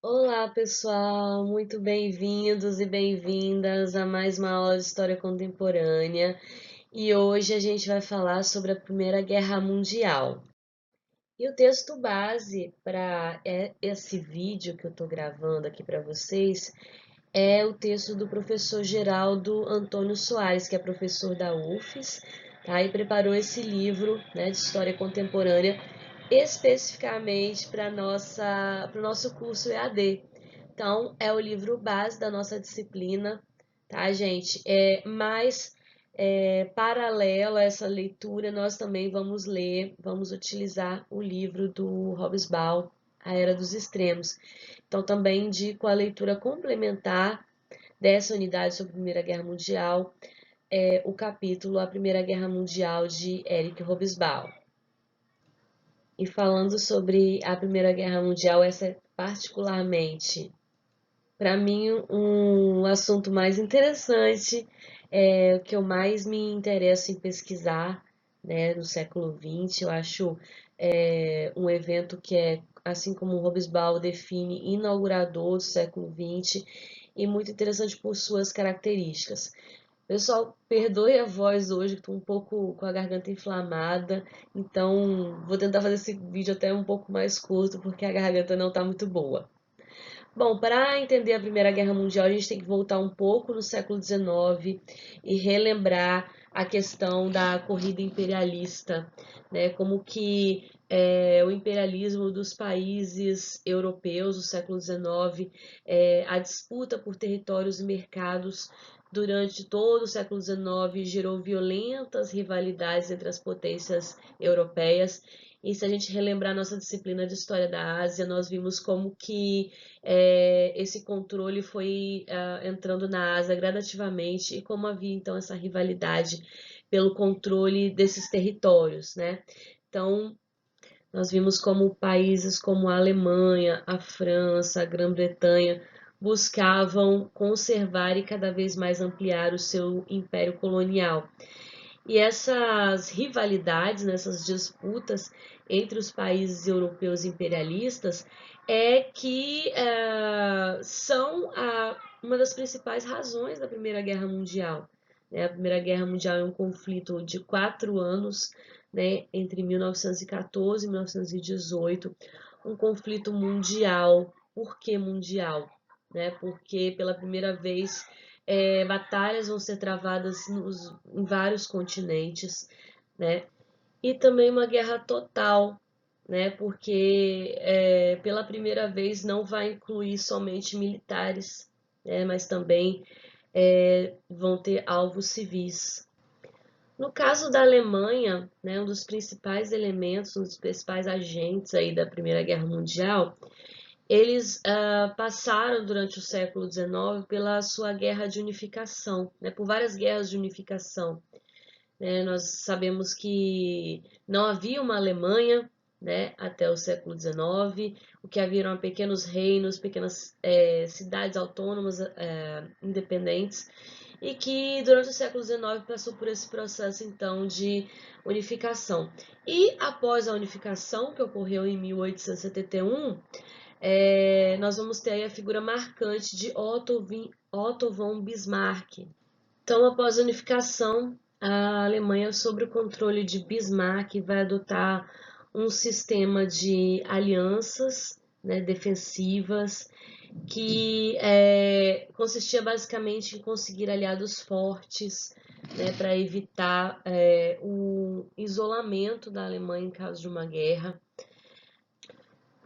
Olá, pessoal, muito bem-vindos e bem-vindas a mais uma aula de História Contemporânea. E hoje a gente vai falar sobre a Primeira Guerra Mundial. E o texto base para esse vídeo que eu estou gravando aqui para vocês é o texto do professor Geraldo Antônio Soares, que é professor da UFES, tá? E preparou esse livro, né, de História Contemporânea especificamente para o nosso curso EAD. Então, é o livro base da nossa disciplina, tá, gente? Paralelo a essa leitura, nós também vamos utilizar o livro do Hobsbawm, A Era dos Extremos. Então, também indico a leitura complementar dessa unidade sobre a Primeira Guerra Mundial, o capítulo A Primeira Guerra Mundial de Eric Hobsbawm. E falando sobre a Primeira Guerra Mundial, essa é particularmente, para mim, um assunto mais interessante, o que eu mais me interesso em pesquisar, né, no século XX. Eu acho um evento que é, assim como o Hobsbawm define, inaugurador do século XX e muito interessante por suas características. Pessoal, perdoe a voz hoje, que estou um pouco com a garganta inflamada, então vou tentar fazer esse vídeo até um pouco mais curto, porque a garganta não está muito boa. Bom, para entender a Primeira Guerra Mundial, a gente tem que voltar um pouco no século XIX e relembrar a questão da corrida imperialista, né? Como que o imperialismo dos países europeus do século XIX, a disputa por territórios e mercados durante todo o século XIX gerou violentas rivalidades entre as potências europeias. E se a gente relembrar nossa disciplina de História da Ásia, nós vimos como que esse controle foi entrando na Ásia gradativamente e como havia então essa rivalidade pelo controle desses territórios, né? Então, nós vimos como países como a Alemanha, a França, a Grã-Bretanha buscavam conservar e cada vez mais ampliar o seu império colonial. E essas rivalidades, nessas disputas entre os países europeus imperialistas são uma das principais razões da Primeira Guerra Mundial. Né? A Primeira Guerra Mundial é um conflito de 4 anos, né, entre 1914 e 1918, um conflito mundial. Por que mundial? Né? Porque pela primeira vez batalhas vão ser travadas em vários continentes, né? E também uma guerra total, né? Porque pela primeira vez não vai incluir somente militares, né? Mas também vão ter alvos civis. No caso da Alemanha, né, um dos principais elementos, um dos principais agentes aí da Primeira Guerra Mundial, eles passaram durante o século XIX pela sua guerra de unificação, né, por várias guerras de unificação. Né, nós sabemos que não havia uma Alemanha, né, até o século XIX, o que havia eram pequenos reinos, pequenas cidades autônomas independentes, e que durante o século XIX passou por esse processo então de unificação. E após a unificação, que ocorreu em 1871, nós vamos ter aí a figura marcante de Otto von Bismarck. Então, após a unificação, a Alemanha, sob o controle de Bismarck, vai adotar um sistema de alianças, né, defensivas, que consistia basicamente em conseguir aliados fortes, né, para evitar o isolamento da Alemanha em caso de uma guerra.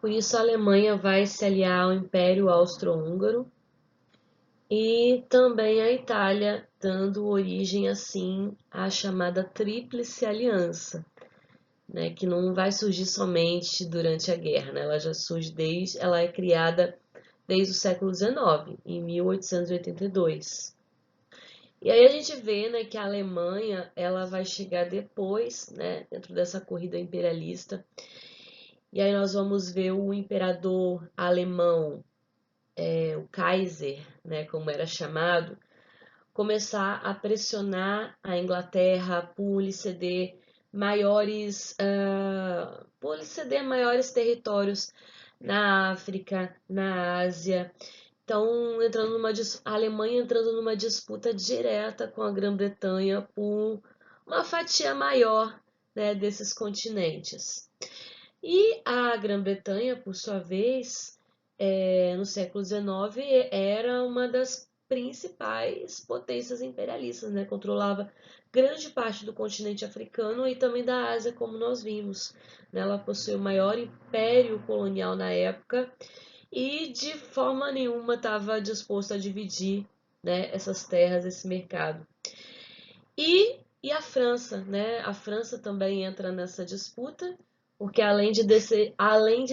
Por isso, a Alemanha vai se aliar ao Império Austro-Húngaro e também a Itália, dando origem assim à chamada Tríplice Aliança, né, que não vai surgir somente durante a guerra, né, ela é criada desde o século XIX, em 1882. E aí a gente vê, né, que a Alemanha ela vai chegar depois, né, dentro dessa corrida imperialista. E aí nós vamos ver o imperador alemão, o Kaiser, né, como era chamado, começar a pressionar a Inglaterra por lhe ceder maiores territórios na África, na Ásia. Então, a Alemanha entrando numa disputa direta com a Grã-Bretanha por uma fatia maior, né, desses continentes. E a Grã-Bretanha, por sua vez, no século XIX, era uma das principais potências imperialistas, né? Controlava grande parte do continente africano e também da Ásia, como nós vimos, né? Ela possui o maior império colonial na época e de forma nenhuma estava disposto a dividir, né, essas terras, esse mercado. E a França, né? A França também entra nessa disputa, porque além de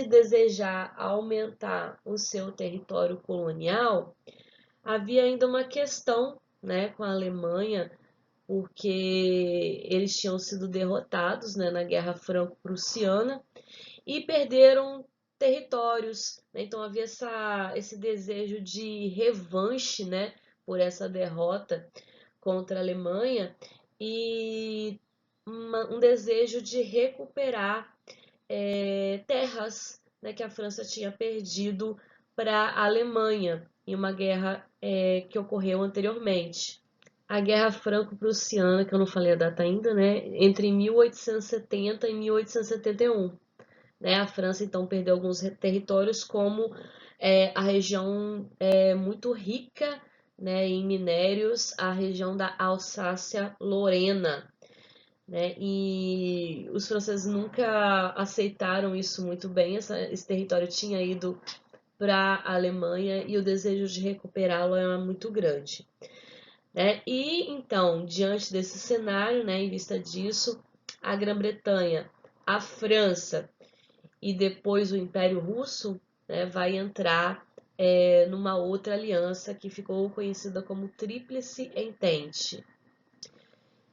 desejar aumentar o seu território colonial, havia ainda uma questão, né, com a Alemanha, porque eles tinham sido derrotados, né, na Guerra Franco-Prussiana e perderam territórios, né? Então havia esse desejo de revanche, né, por essa derrota contra a Alemanha e um desejo de recuperar terras, né, que a França tinha perdido para a Alemanha em uma guerra que ocorreu anteriormente. A Guerra Franco-Prussiana, que eu não falei a data ainda, né, entre 1870 e 1871. Né, a França então perdeu alguns territórios, como a região muito rica, né, em minérios, a região da Alsácia-Lorena, né, e os franceses nunca aceitaram isso muito bem. Esse território tinha ido para a Alemanha e o desejo de recuperá-lo era muito grande. Né? E então, diante desse cenário, né, em vista disso, a Grã-Bretanha, a França e depois o Império Russo, né, vai entrar numa outra aliança que ficou conhecida como Tríplice Entente.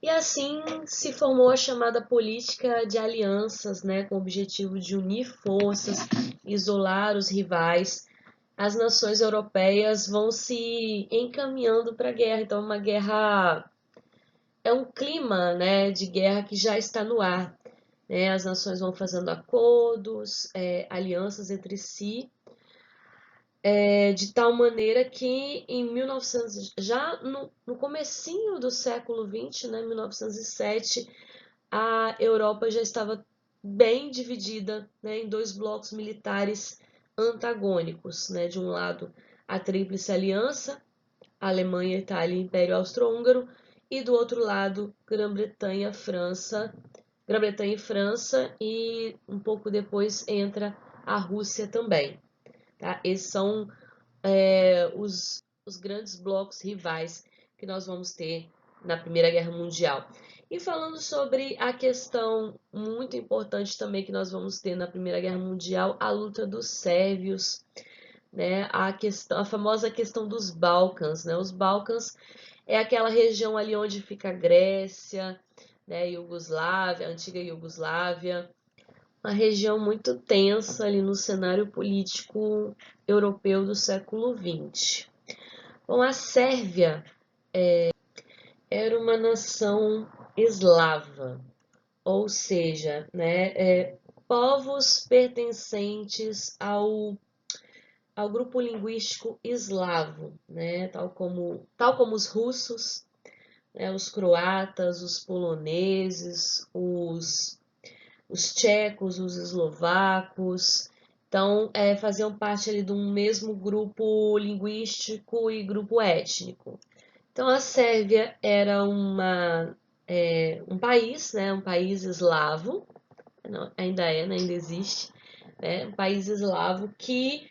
E assim se formou a chamada política de alianças, né, com o objetivo de unir forças, isolar os rivais. As nações europeias vão se encaminhando para a guerra. Então, uma guerra é um clima, né, de guerra que já está no ar. Né? As nações vão fazendo acordos, alianças entre si, de tal maneira que em 1900, já no comecinho do século XX, né, 1907, a Europa já estava bem dividida, né, em dois blocos militares antagônicos. Né? De um lado, a Tríplice Aliança, Alemanha, Itália e Império Austro-Húngaro, e do outro lado, Grã-Bretanha, Grã-Bretanha e França, e um pouco depois entra a Rússia também. Tá? Esses são os grandes blocos rivais que nós vamos ter na Primeira Guerra Mundial. E falando sobre a questão muito importante também que nós vamos ter na Primeira Guerra Mundial, a luta dos sérvios, né? A famosa questão dos Balcãs, né? Os Balcãs é aquela região ali onde fica a Grécia, né? Iugoslávia, a antiga Iugoslávia, uma região muito tensa ali no cenário político europeu do século XX. Bom, a Sérvia era uma nação eslava, ou seja, né, povos pertencentes ao grupo linguístico eslavo, né, tal como os russos, né, os croatas, os poloneses, os tchecos, os eslovacos. Então, faziam parte ali de um mesmo grupo linguístico e grupo étnico. Então, a Sérvia era um país, né, um país eslavo, não, ainda é, né, ainda existe, né, um país eslavo que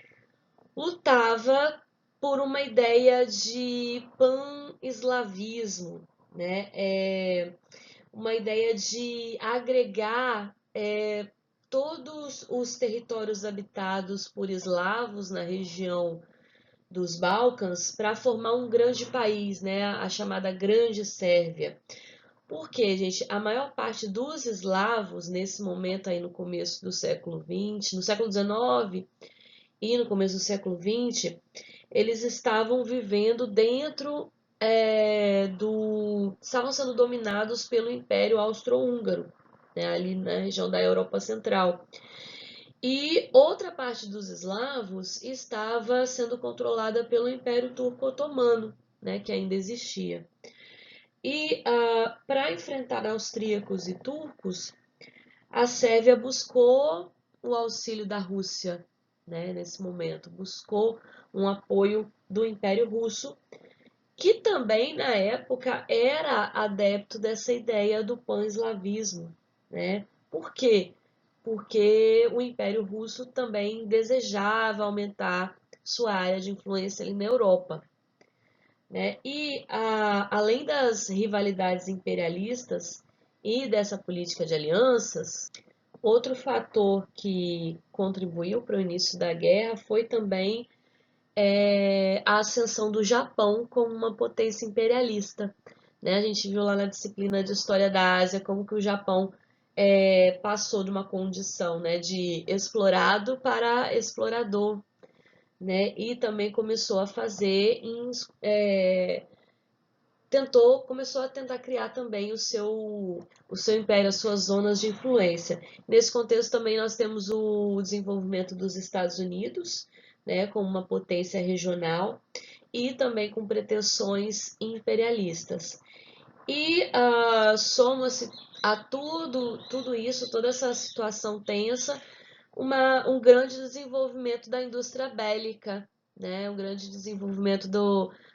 lutava por uma ideia de pan-eslavismo, né, uma ideia de agregar todos os territórios habitados por eslavos na região dos Balcãs para formar um grande país, né, a chamada Grande Sérvia. Porque, gente, a maior parte dos eslavos, nesse momento aí no começo do século XX, no século XIX e no começo do século XX, eles estavam vivendo dentro estavam sendo dominados pelo Império Austro-Húngaro, né, ali na região da Europa Central. E outra parte dos eslavos estava sendo controlada pelo Império Turco-Otomano, né, que ainda existia. E para enfrentar austríacos e turcos, a Sérvia buscou o auxílio da Rússia, né, nesse momento, buscou um apoio do Império Russo, que também na época era adepto dessa ideia do pan-eslavismo, né? Por quê? Porque o Império Russo também desejava aumentar sua área de influência ali na Europa, né? E além das rivalidades imperialistas e dessa política de alianças, outro fator que contribuiu para o início da guerra foi também a ascensão do Japão como uma potência imperialista, né? A gente viu lá na disciplina de História da Ásia como que o Japão passou de uma condição, né, de explorado para explorador, né? E também começou a fazer começou a tentar criar também o seu império, as suas zonas de influência. Nesse contexto também nós temos o desenvolvimento dos Estados Unidos, né, como uma potência regional e também com pretensões imperialistas. E soma-se a tudo isso, toda essa situação tensa, um grande desenvolvimento da indústria bélica, né? Um grande desenvolvimento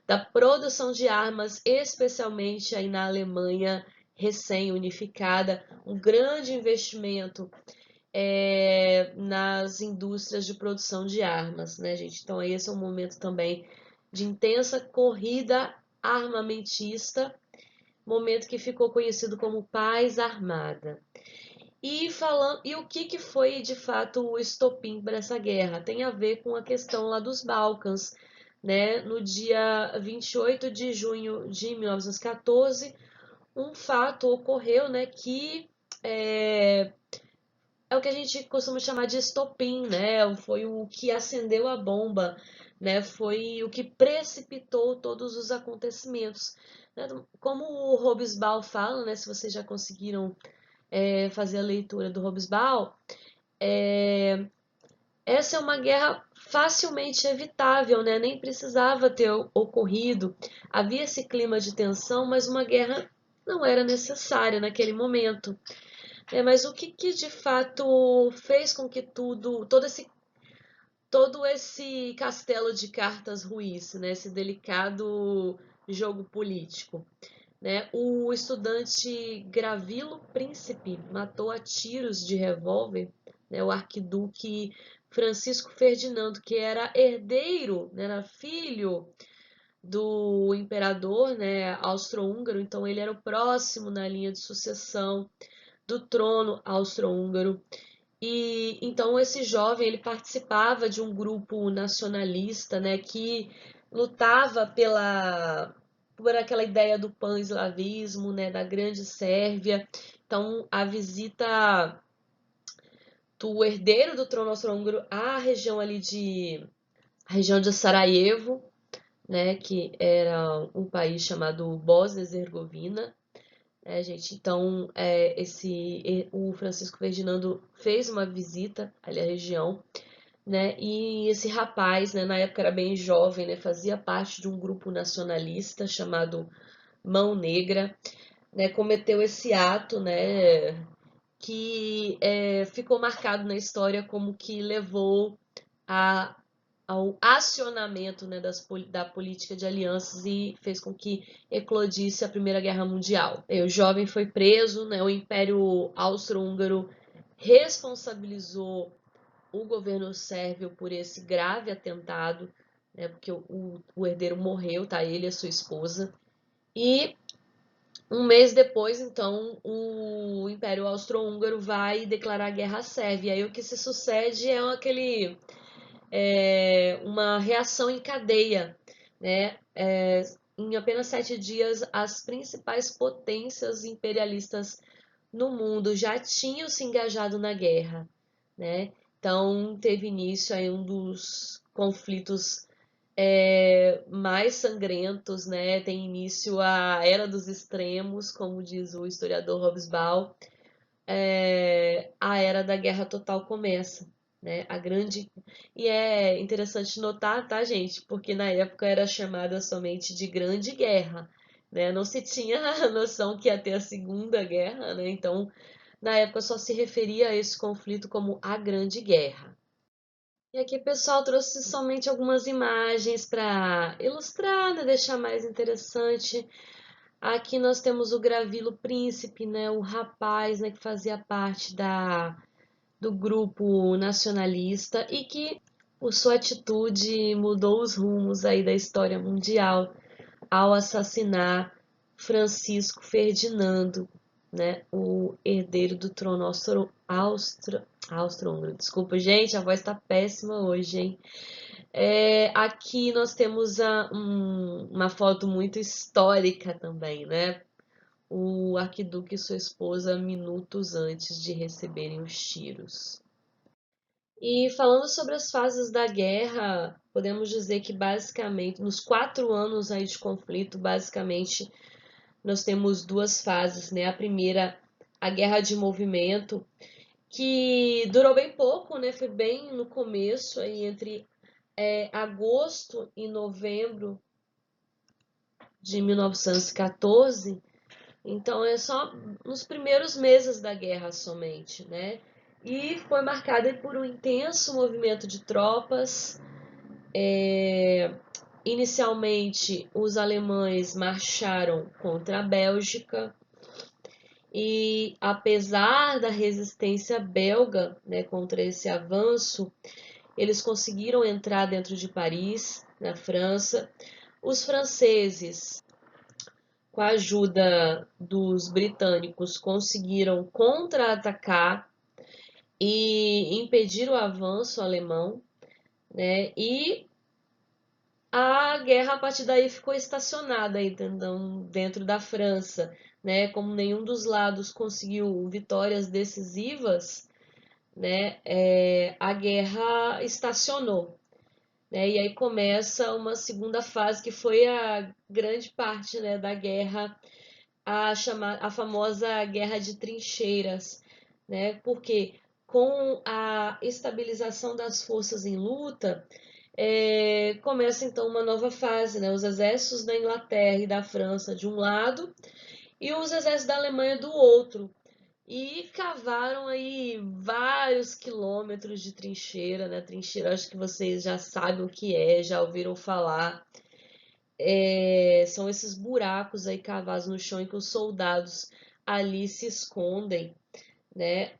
da produção de armas, especialmente aí na Alemanha recém-unificada, um grande investimento nas indústrias de produção de armas, né, gente? Então esse é um momento também de intensa corrida armamentista, momento que ficou conhecido como Paz Armada. E o que foi de fato o estopim para essa guerra? Tem a ver com a questão lá dos Balcãs, né? No dia 28 de junho de 1914, um fato ocorreu, né, que é o que a gente costuma chamar de estopim, né? Foi o que acendeu a bomba, né? Foi o que precipitou todos os acontecimentos. Como o Hobsbawm fala, né? Se vocês já conseguiram fazer a leitura do Hobsbawm, essa é uma guerra facilmente evitável, né? Nem precisava ter ocorrido. Havia esse clima de tensão, mas uma guerra não era necessária naquele momento. Mas o que de fato fez com que todo esse castelo de cartas ruísse, né? Esse delicado jogo político, né? O estudante Gravilo Príncipe matou a tiros de revólver, né, o arquiduque Francisco Ferdinando, que era herdeiro, né, era filho do imperador, né, austro-húngaro, então ele era o próximo na linha de sucessão do trono austro-húngaro. E então esse jovem ele participava de um grupo nacionalista, né, que lutava por aquela ideia do pan-eslavismo, né, da Grande Sérvia. Então a visita do herdeiro do trono austro-húngaro à região ali a região de Sarajevo, né, que era um país chamado Bósnia-Herzegovina, gente, então o Francisco Ferdinando fez uma visita ali à região, né? E esse rapaz, né, na época era bem jovem, né, fazia parte de um grupo nacionalista chamado Mão Negra, né? Cometeu esse ato, né? Que ficou marcado na história como que levou a ao acionamento, né, da política de alianças e fez com que eclodisse a Primeira Guerra Mundial. O jovem foi preso, né, o Império Austro-Húngaro responsabilizou o governo sérvio por esse grave atentado, né, porque o herdeiro morreu, tá? Ele e a sua esposa. E um mês depois, então, o Império Austro-Húngaro vai declarar guerra à Sérvia. E aí o que se sucede uma reação em cadeia, né? Em apenas 7 dias, as principais potências imperialistas no mundo já tinham se engajado na guerra, né? Então teve início aí um dos conflitos mais sangrentos, né? Tem início a Era dos Extremos, como diz o historiador Hobsbawm. A Era da Guerra Total começa. né? E é interessante notar, tá, gente? Porque na época era chamada somente de Grande Guerra, né? Não se tinha a noção que ia ter a Segunda Guerra, né? Então, na época só se referia a esse conflito como a Grande Guerra. E aqui, pessoal, trouxe somente algumas imagens para ilustrar, né? Deixar mais interessante. Aqui nós temos o Gravilo Príncipe, né? O rapaz, né? Que fazia parte do grupo nacionalista e que, por sua atitude, mudou os rumos aí da história mundial ao assassinar Francisco Ferdinando, né, o herdeiro do trono austro-húngaro. Desculpa, gente, a voz está péssima hoje, hein? Aqui nós temos uma foto muito histórica também, né? O arquiduque e sua esposa minutos antes de receberem os tiros. E falando sobre as fases da guerra, podemos dizer que basicamente, nos 4 anos aí de conflito, basicamente nós temos duas fases, né? A primeira, a guerra de movimento, que durou bem pouco, né? Foi bem no começo, aí entre agosto e novembro de 1914. Então é só nos primeiros meses da guerra somente, né? E foi marcada por um intenso movimento de tropas. Inicialmente, os alemães marcharam contra a Bélgica e, apesar da resistência belga, né, contra esse avanço, eles conseguiram entrar dentro de Paris, na França. Os franceses, com a ajuda dos britânicos, conseguiram contra-atacar e impedir o avanço alemão, né? E a guerra a partir daí ficou estacionada então, dentro da França, né? Como nenhum dos lados conseguiu vitórias decisivas, né? A guerra estacionou, né? E aí começa uma segunda fase que foi a grande parte, né, da guerra, a famosa Guerra de Trincheiras, né? Porque com a estabilização das forças em luta, começa então uma nova fase, né? Os exércitos da Inglaterra e da França de um lado e os exércitos da Alemanha do outro. E cavaram aí vários quilômetros de trincheira, né? Trincheira, acho que vocês já sabem o que é, já ouviram falar. São esses buracos aí cavados no chão em que os soldados ali se escondem, né?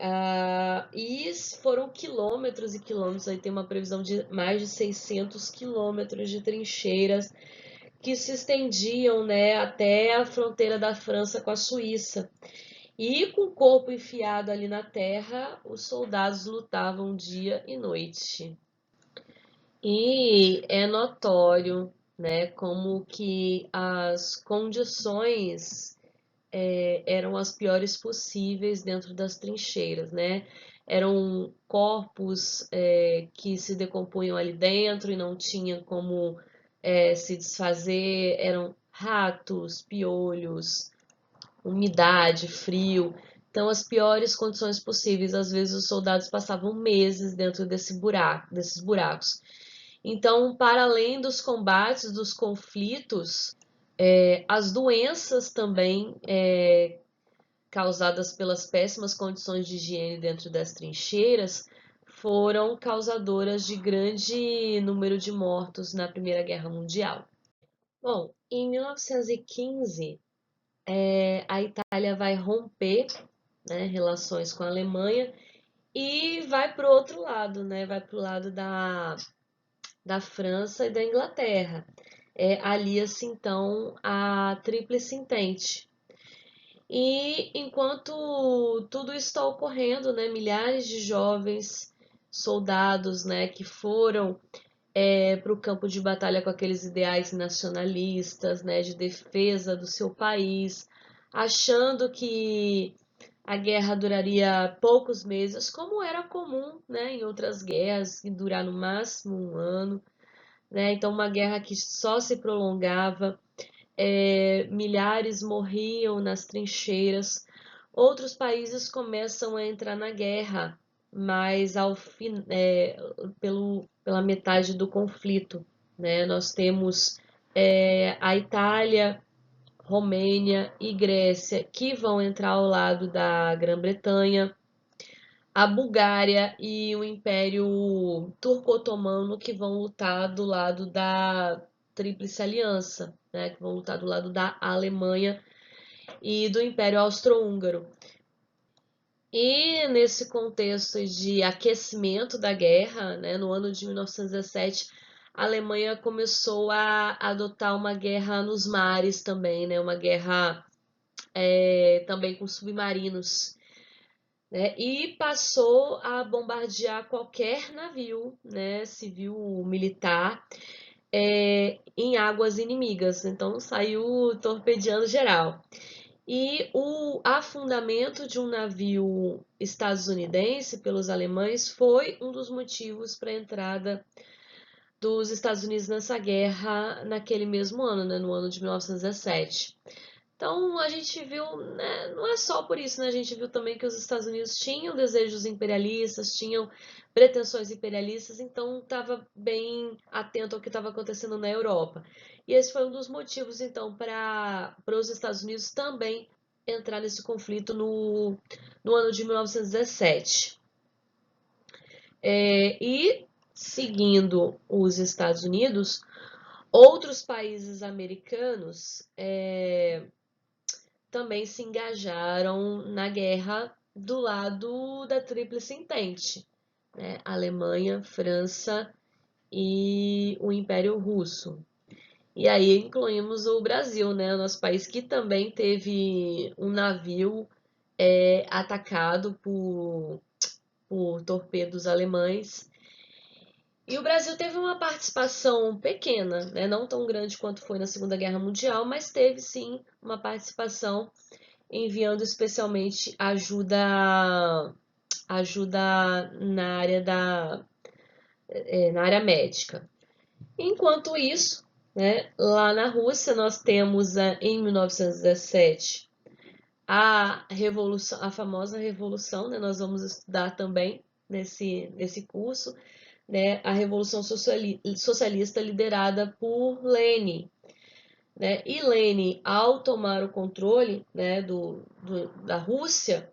E foram quilômetros e quilômetros, aí tem uma previsão de mais de 600 quilômetros de trincheiras que se estendiam, né, até a fronteira da França com a Suíça. E com o corpo enfiado ali na terra, os soldados lutavam dia e noite. E é notório, né, como que as condições eram as piores possíveis dentro das trincheiras, né? Eram corpos que se decompunham ali dentro e não tinha como se desfazer, eram ratos, piolhos, umidade, frio. Então, as piores condições possíveis. Às vezes, os soldados passavam meses dentro desses buracos. Então, para além dos combates, dos conflitos, as doenças também causadas pelas péssimas condições de higiene dentro das trincheiras foram causadoras de grande número de mortos na Primeira Guerra Mundial. Bom, em 1915, a Itália vai romper, né, relações com a Alemanha e vai para o outro lado, né, vai para o lado da França e da Inglaterra. Alia-se então a Tríplice Entente. E enquanto tudo está ocorrendo, né, milhares de jovens soldados, né, que foram para o campo de batalha com aqueles ideais nacionalistas, né, de defesa do seu país, achando que a guerra duraria poucos meses, como era comum, né, em outras guerras, que durar no máximo um ano, né? Então uma guerra que só se prolongava, milhares morriam nas trincheiras. Outros países começam a entrar na guerra, mas pela metade do conflito, né? Nós temos a Itália, Romênia e Grécia que vão entrar ao lado da Grã-Bretanha, a Bulgária e o Império Turco-Otomano que vão lutar do lado da Tríplice Aliança, né? Que vão lutar do lado da Alemanha e do Império Austro-Húngaro. E nesse contexto de aquecimento da guerra, né, no ano de 1917, a Alemanha começou a adotar uma guerra nos mares também, né, uma guerra também com submarinos, né, e passou a bombardear qualquer navio, né, civil ou militar, em águas inimigas. Então saiu torpedeando geral. E o afundamento de um navio estadunidense pelos alemães foi um dos motivos para a entrada dos Estados Unidos nessa guerra naquele mesmo ano, né, no ano de 1917. Então a gente viu, né, não é só por isso, né, a gente viu também que os Estados Unidos tinham desejos imperialistas, tinham pretensões imperialistas, então estava bem atento ao que estava acontecendo na Europa. E esse foi um dos motivos, então, para os Estados Unidos também entrar nesse conflito no ano de 1917. E seguindo os Estados Unidos, outros países americanos também se engajaram na guerra do lado da Tríplice Entente, né? Alemanha, França e o Império Russo. E aí incluímos o Brasil, né? O nosso país que também teve um navio atacado por torpedos alemães. E o Brasil teve uma participação pequena, né? Não tão grande quanto foi na Segunda Guerra Mundial, mas teve sim uma participação enviando especialmente ajuda na área médica. Enquanto isso, né, lá na Rússia nós temos em 1917 a famosa revolução, né, nós vamos estudar também nesse curso, né, a revolução socialista liderada por Lenin. Né? E Lenin, ao tomar o controle, né, da Rússia,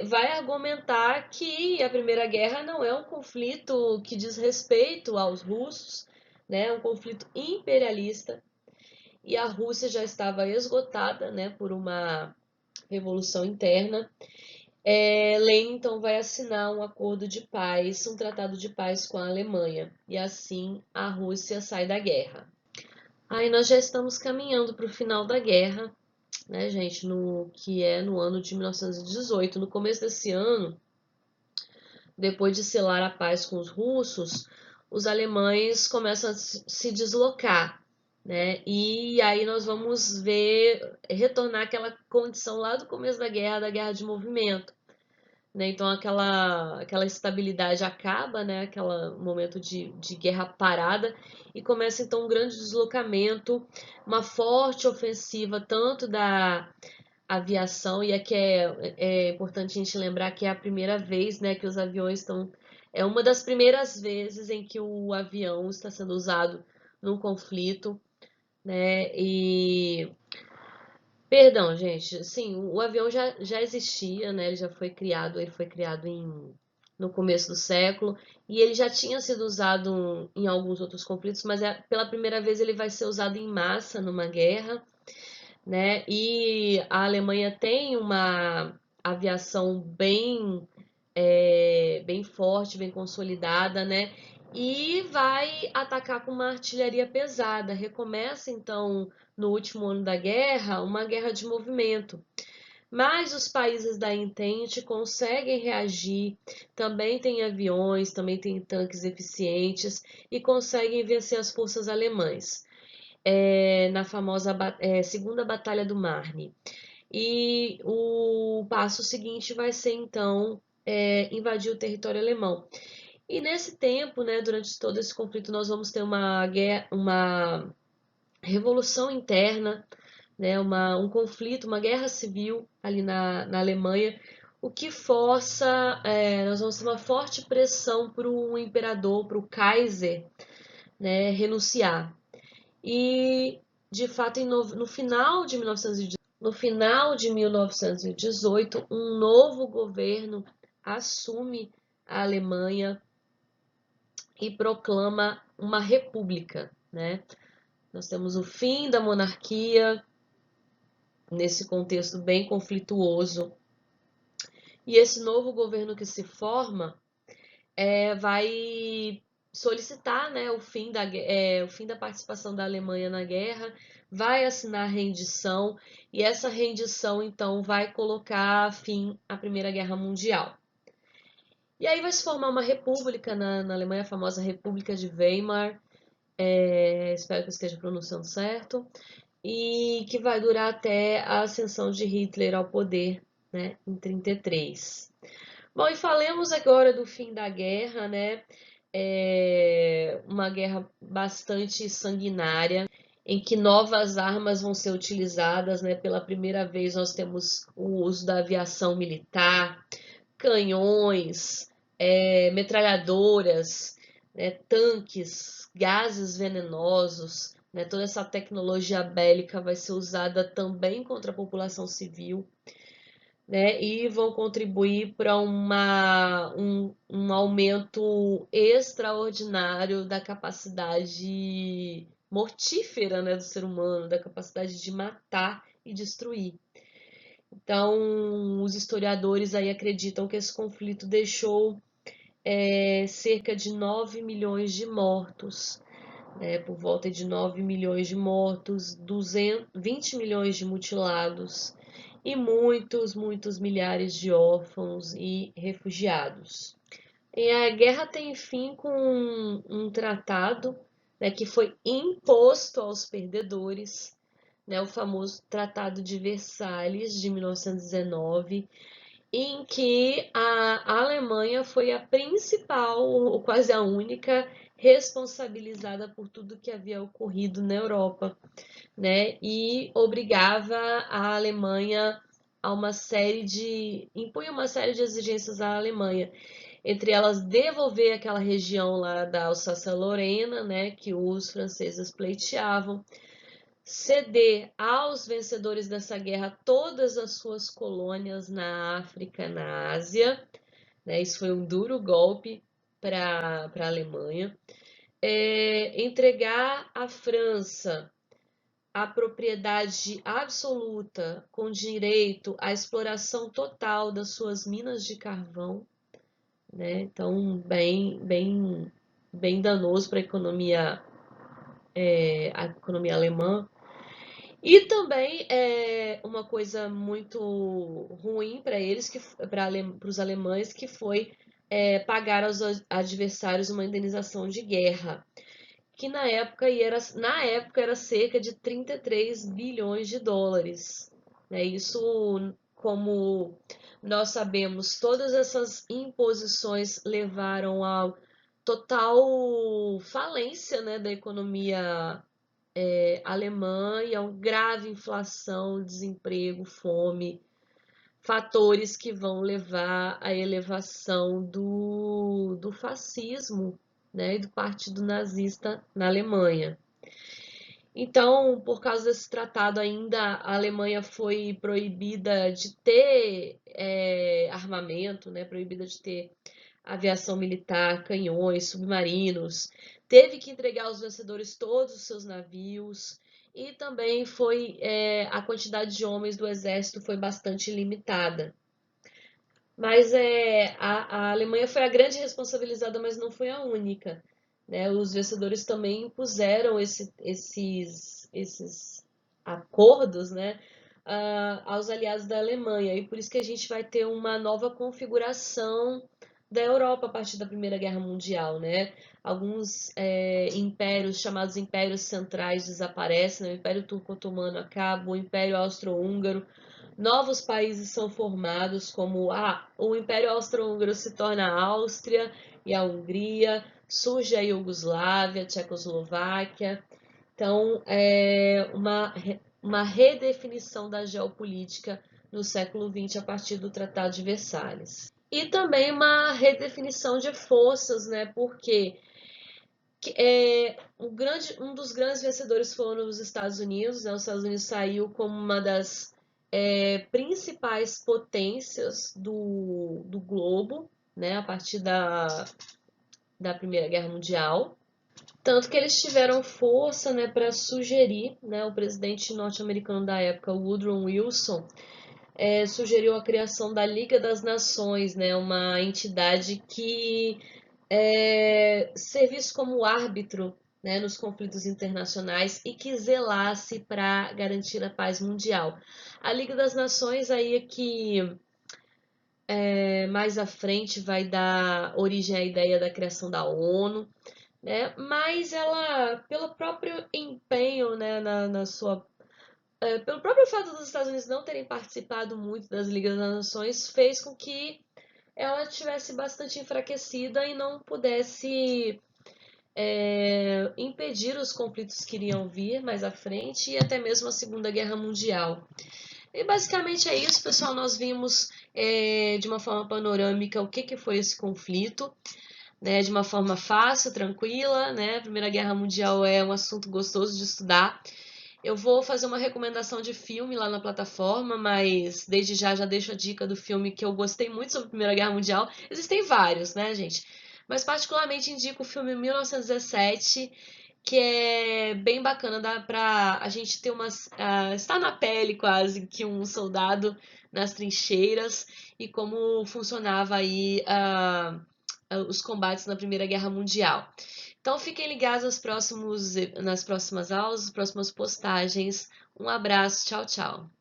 vai argumentar que a Primeira Guerra não é um conflito que diz respeito aos russos, né, é um conflito imperialista, e a Rússia já estava esgotada, né, por uma revolução interna. Lenin então vai assinar um acordo de paz, um tratado de paz com a Alemanha, e assim a Rússia sai da guerra. Aí nós já estamos caminhando para o final da guerra, né, gente, que é no ano de 1918. No começo desse ano, depois de selar a paz com os russos, os alemães começam a se deslocar, né? E aí nós vamos retornar aquela condição lá do começo da guerra de movimento, né? Então aquela estabilidade acaba, né? Aquele momento de guerra parada e começa então um grande deslocamento, uma forte ofensiva tanto da aviação, e aqui é importante a gente lembrar que é a primeira vez, né, que os aviões estão. É uma das primeiras vezes em que o avião está sendo usado num conflito, né? E. Perdão, gente. Sim, o avião já existia, né? Ele foi criado no começo do século, e ele já tinha sido usado em alguns outros conflitos, mas pela primeira vez ele vai ser usado em massa numa guerra, né? E a Alemanha tem uma aviação bem forte, bem consolidada, né? E vai atacar com uma artilharia pesada. Recomeça então no último ano da guerra uma guerra de movimento. Mas os países da Entente conseguem reagir, também tem aviões, também tem tanques eficientes e conseguem vencer as forças alemãs na famosa Segunda Batalha do Marne. E o passo seguinte vai ser, então, invadir o território alemão. E nesse tempo, né, durante todo esse conflito, nós vamos ter uma revolução interna, né, um conflito, uma guerra civil ali na Alemanha, o que força, nós vamos ter uma forte pressão para o imperador, para o Kaiser, né, renunciar. E, de fato, no final de 1918, um novo governo assume a Alemanha e proclama uma república, né? Nós temos o fim da monarquia, nesse contexto bem conflituoso. E esse novo governo que se forma vai solicitar, né, o fim da participação da Alemanha na guerra, vai assinar a rendição, e essa rendição, então, vai colocar fim à Primeira Guerra Mundial. E aí vai se formar uma república na Alemanha, a famosa República de Weimar, espero que eu esteja pronunciando certo, e que vai durar até a ascensão de Hitler ao poder, né, em 1933. Bom, e falemos agora do fim da guerra, né? Uma guerra bastante sanguinária, em que novas armas vão ser utilizadas, né? Pela primeira vez nós temos o uso da aviação militar, canhões, metralhadoras, né? Tanques, gases venenosos, né? Toda essa tecnologia bélica vai ser usada também contra a população civil, né, e vão contribuir para um aumento extraordinário da capacidade mortífera, né, do ser humano, da capacidade de matar e destruir. Então, os historiadores aí acreditam que esse conflito deixou cerca de 9 milhões de mortos, né, por volta de 9 milhões de mortos, 20 milhões de mutilados, e muitos milhares de órfãos e refugiados. E a guerra tem fim com um tratado, né, que foi imposto aos perdedores, né, o famoso Tratado de Versalhes de 1919, em que a Alemanha foi a principal, ou quase a única, responsabilizada por tudo que havia ocorrido na Europa, né? E obrigava a Alemanha a impunha uma série de exigências à Alemanha, entre elas devolver aquela região lá da Alsácia-Lorena, né, que os franceses pleiteavam, ceder aos vencedores dessa guerra todas as suas colônias na África, na Ásia, né? Isso foi um duro golpe para a Alemanha. Entregar à França a propriedade absoluta, com direito à exploração total das suas minas de carvão, né? Então, bem danoso para a economia alemã. E também uma coisa muito ruim para eles, para os alemães, que foi pagar aos adversários uma indenização de guerra, que na época era cerca de 33 bilhões de dólares. Né? Isso, como nós sabemos, todas essas imposições levaram à total falência, né, da economia alemã, e a uma grave inflação, desemprego, fome, fatores que vão levar à elevação do fascismo, né, e do Partido Nazista na Alemanha. Então, por causa desse tratado ainda, a Alemanha foi proibida de ter armamento, né, proibida de ter aviação militar, canhões, submarinos, teve que entregar aos vencedores todos os seus navios, e também a quantidade de homens do exército foi bastante limitada. Mas a Alemanha foi a grande responsabilizada, mas não foi a única, né? Os vencedores também impuseram esses acordos, né, aos aliados da Alemanha, e por isso que a gente vai ter uma nova configuração da Europa a partir da Primeira Guerra Mundial, né? Alguns impérios, chamados impérios centrais, desaparecem, né? O Império Turco-Otomano acaba, o Império Austro-Húngaro, novos países são formados, como o Império Austro-Húngaro se torna a Áustria e a Hungria, surge a Iugoslávia, a Tchecoslováquia. Então, uma redefinição da geopolítica no século XX a partir do Tratado de Versalhes. E também uma redefinição de forças, né? Porque um dos grandes vencedores foram os Estados Unidos, né? Os Estados Unidos saiu como uma das principais potências do globo, né? A partir da Primeira Guerra Mundial. Tanto que eles tiveram força, né, para sugerir, né, o presidente norte-americano da época, Woodrow Wilson, sugeriu a criação da Liga das Nações, né, uma entidade que servisse como árbitro, né, nos conflitos internacionais e que zelasse para garantir a paz mundial. A Liga das Nações aí é que mais à frente vai dar origem à ideia da criação da ONU, né? Mas ela, pelo próprio empenho, né, na sua pelo próprio fato dos Estados Unidos não terem participado muito das Ligas das Nações, fez com que ela tivesse bastante enfraquecida e não pudesse impedir os conflitos que iriam vir mais à frente e até mesmo a Segunda Guerra Mundial. E basicamente é isso, pessoal. Nós vimos de uma forma panorâmica o que foi esse conflito, né, de uma forma fácil, tranquila, né? A Primeira Guerra Mundial é um assunto gostoso de estudar. Eu vou fazer uma recomendação de filme lá na plataforma, mas desde já deixo a dica do filme que eu gostei muito sobre a Primeira Guerra Mundial. Existem vários, né, gente? Mas particularmente indico o filme 1917, que é bem bacana, dá pra a gente ter estar na pele quase que um soldado nas trincheiras e como funcionava aí os combates na Primeira Guerra Mundial. Então fiquem ligados nas próximas aulas, nas próximas postagens. Um abraço, tchau, tchau.